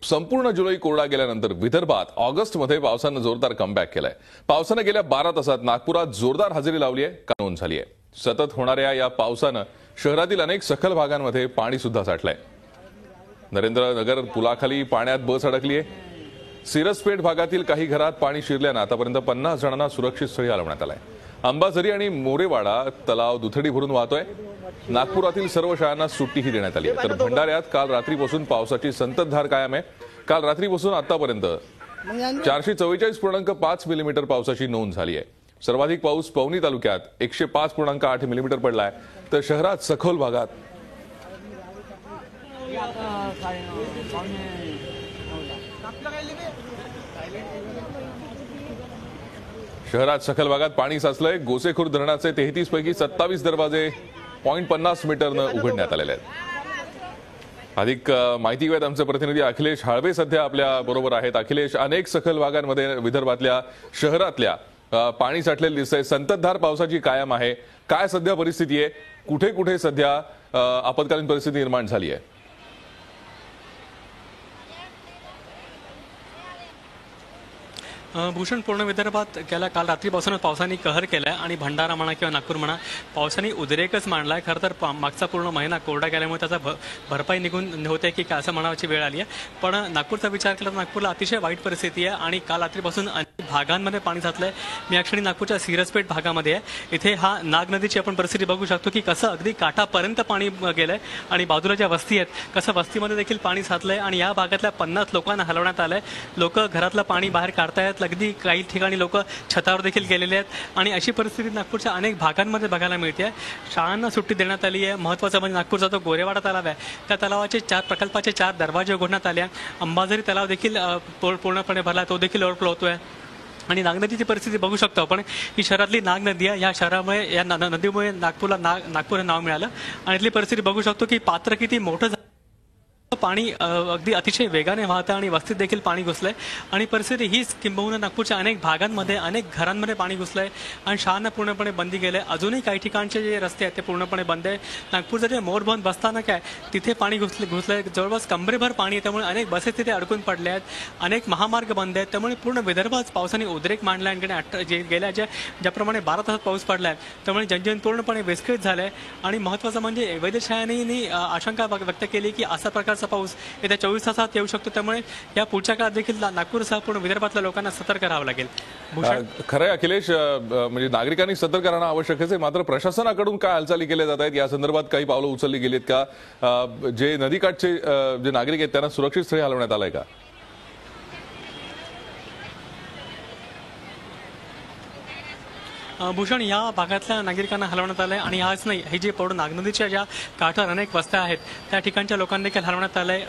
संपूर्ण जुलै कोरडा गेल्यानंतर विदर्भात ऑगस्टमध्ये पावसानं जोरदार कमबॅक केलाय। पावसानं गेल्या 12 तासात नागपुरात जोरदार हजेरी लावली आहे, नोंद झाली आहे। सतत होणाऱ्या या पावसानं शहरातील अनेक सखल भागांमध्ये पाणी सुद्धा साठलंय। नरेंद्रनगर पुलाखाली पाण्यात बस अडकली आहे। सिरसपेठ भागातील काही घरात पाणी शिरल्यानं आतापर्यंत 50 जणांना सुरक्षित स्थळी हलवण्यात आलंय। अंबाझरी आणि मोरेवाडा तलाव दुथडी भरून वाहतोय। नागपुरातील सर्व शाळांना सुट्टीही देण्यात आली आहे। तर भंडाऱ्यात काल रात्रीपासून पावसाची संततधार कायम आहे। काल रात्रीपासून आतापर्यंत 444.5 मिलीमीटर पावसाची नोंद झाली आहे। सर्वाधिक पाऊस पवनी तालुक्यात 105.8 मिलीमीटर पडलाय, तर शहरात सखोल भागात पाणी साचलंय। गोसेखुर्द धरणाचे 33 पैकी 27 दरवाजे 0.50 मीटरनं उघडण्यात आलेले आहेत। अधिक माहिती घेत आमचे प्रतिनिधी अखिलेश हाळवे सध्या आपल्या बरोबर आहेत। अखिलेश, अनेक सखल भागांमध्ये विदर्भातल्या शहरातल्या पाणी साठलेलं दिसतंय। संततधार पावसाची कायम आहे। काय सध्या परिस्थिती आहे? कुठे कुठे सध्या आपत्कालीन परिस्थिती निर्माण झाली आहे? भूषण, पूर्ण विदर्भात गेल्या काल रात्रीपासून पावसाने कहर केलाय आणि भंडारा म्हणा किंवा नागपूर म्हणा, पावसाने उद्रेकच मांडलाय। खरं तर मागचा पूर्ण महिना कोरडा गेल्यामुळे त्याचा भरपाई निघून होते की असं म्हणायची वेळ आली आहे। पण नागपूरचा विचार केला तर नागपूरला अतिशय वाईट परिस्थिती आहे आणि काल रात्रीपासून अनेक भागांमध्ये पाणी साचलंय। मी ॲक्च्युली नागपूरच्या सिरसपेठ भागामध्ये आहे। इथे हा नाग नदीची आपण परिस्थिती बघू शकतो की कसं अगदी काठापर्यंत पाणी गेलंय आणि बाजूला ज्या वस्ती आहेत कसं वस्तीमध्ये देखील पाणी साचलंय आणि या भागातल्या 50 लोकांना हलवण्यात आलंय। लोक घरातलं पाणी बाहेर काढतायत, अगदी काही ठिकाणी लोक छतावर देखील गेलेले आहेत आणि अशी परिस्थिती नागपूरच्या अनेक भागांमध्ये बघायला मिळते। शाळांना सुट्टी देण्यात आली आहे। महत्त्वाचं म्हणजे नागपूरचा जो गोरेवाडा तलाव आहे त्या तलावाचे प्रकल्पाचे 4 दरवाजे उघडण्यात आले आहे। अंबाझरी तलाव देखील पूर्णपणे भरला, तो देखील ओव्हरफ्लो होतोय आणि नाग नदीची परिस्थिती बघू शकतो आपण। ही शहरातली नाग नदी आहे। या शहरामुळे या नदीमुळे नागपूरला नागपूर हे नाव मिळालं आणि इथली परिस्थिती बघू शकतो की पात्र किती मोठं पाणी अगदी अतिशय वेगाने वाहतं आणि वस्तीत देखील पाणी घुसलंय आणि परिस्थिती हीच किंबहुना नागपूरच्या अनेक भागांमध्ये अनेक घरांमध्ये पाणी घुसलंय आणि शाळांना पूर्णपणे बंदी केलंय। अजूनही काही ठिकाणचे जे रस्ते आहेत ते पूर्णपणे बंद आहे। नागपूरचं जे मोरभवन बसस्थानक आहे तिथे पाणी घुसलंय, जवळपास कमरेभर पाणी आहे। त्यामुळे अनेक बसेस तिथे अडकून पडल्या आहेत, अनेक महामार्ग बंद आहेत। त्यामुळे पूर्ण विदर्भात पावसाने उद्रेक मांडला आणि गेल्या ज्याप्रमाणे 12 तासात पाऊस पडलाय त्यामुळे जनजीवन पूर्णपणे विस्कळीत झालंय आणि महत्त्वाचं म्हणजे वेधशाळांनी आशंका व्यक्त केली की असा प्रकारचा पाऊस येत्या 24 तासात येऊ शकतो। त्यामुळे या पुढच्या काळात देखील नागपूरसह पूर्ण विदर्भातल्या लोकांना सतर्क राहावं लागेल। खरंय अखिलेश, म्हणजे नागरिकांनी सतर्क राहणं आवश्यकच आहे। मात्र प्रशासनाकडून काय हालचाली केल्या जात आहेत या संदर्भात काही पावलं उचलली गेलीत का? जे नदीकाठचे जे नागरिक आहेत त्यांना सुरक्षित स्थळी हलवण्यात आलंय का? भूषण, या भागातल्या नागरिकांना हलवण्यात आलंय आणि आज नाही, हे जे पूर्ण नाग नदीच्या ज्या काठावर अनेक वस्त्या आहेत त्या ठिकाणच्या लोकांना देखील हलवण्यात आलंय।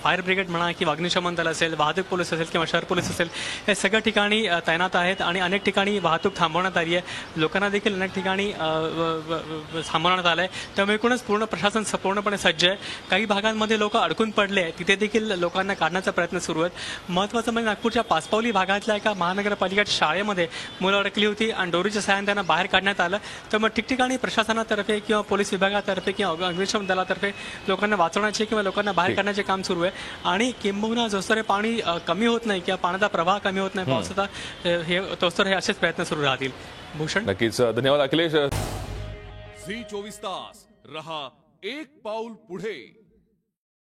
फायर ब्रिगेड म्हणा किंवा अग्निशमन दल असेल, वाहतूक पोलीस असेल किंवा शहर पोलीस असेल, हे सगळ्या ठिकाणी तैनात आहेत आणि अनेक ठिकाणी वाहतूक थांबवण्यात आली आहे। लोकांना देखील अनेक ठिकाणी थांबवण्यात आलंय। त्यामुळे एकूणच पूर्ण प्रशासन पूर्णपणे सज्ज आहे। काही भागांमध्ये लोक अडकून पडले आहेत, तिथे देखील लोकांना काढण्याचा प्रयत्न सुरू आहे। महत्त्वाचं म्हणजे नागपूरच्या पाचपावली भागातल्या एका महानगरपालिकेच्या शाळेमध्ये मुलं अडकली होती आणि दोरीच्या सहाय्याने त्यांना बाहेर काढण्यात आलं। त्यामुळे ठिकठिकाणी प्रशासनातर्फे किंवा पोलीस विभागातर्फे किंवा अग्निशमन दलातर्फे लोकांना वाचवण्याचे किंवा लोकांना बाहेर काढण्याचे काम सुरू आहे आणि किंबहुना जोस्तरे पाणी कमी होत नाही किंवा पाण्याचा प्रवाह कमी होत नाही पावसाचा तोस्तरे हे असेच प्रयत्न सुरू राहतील। भूषण, नक्कीच धन्यवाद अखिलेश। झी 24 तास रहा एक पाऊल पुढे।